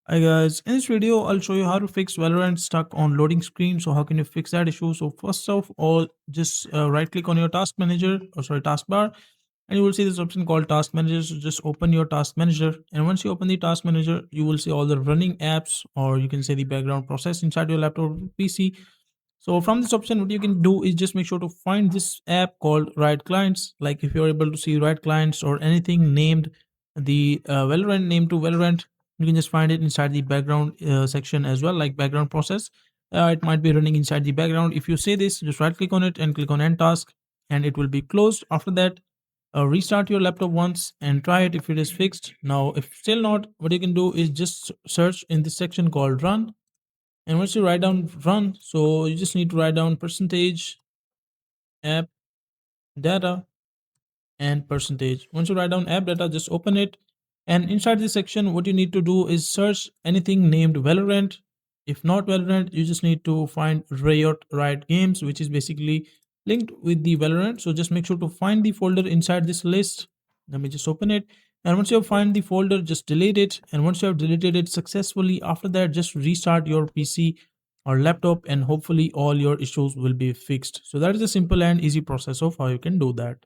Hi guys, in this video I'll show you how to fix Valorant stuck on loading screen. So how can you fix that issue? So first of all, just right click on your task manager or sorry taskbar, and you will see this option called task manager. So just open your task manager, and once you open the task manager you will see all the running apps, or you can say the background process inside your laptop or PC. So from this option, what you can do is just make sure to find this app called Write Clients. Like if you're able to see Write Clients or anything named the Valorant name to Valorant, you can just find it inside the background section as well, like background process. It might be running inside the background. If you say this, just right click on it and click on End Task, and it will be closed. After that, restart your laptop once and try it if it is fixed. Now, if still not, what you can do is just search in this section called Run, and once you write down run, so you just need to write down percentage app data and percentage. Once you write down app data, just open it. And inside this section, what you need to do is search anything named Valorant. If not Valorant, you just need to find Riot Games, which is basically linked with the Valorant. So just make sure to find the folder inside this list. Let me just open it. And once you have find the folder, just delete it. And once you have deleted it successfully, after that, just restart your PC or laptop, and hopefully all your issues will be fixed. So that is a simple and easy process of how you can do that.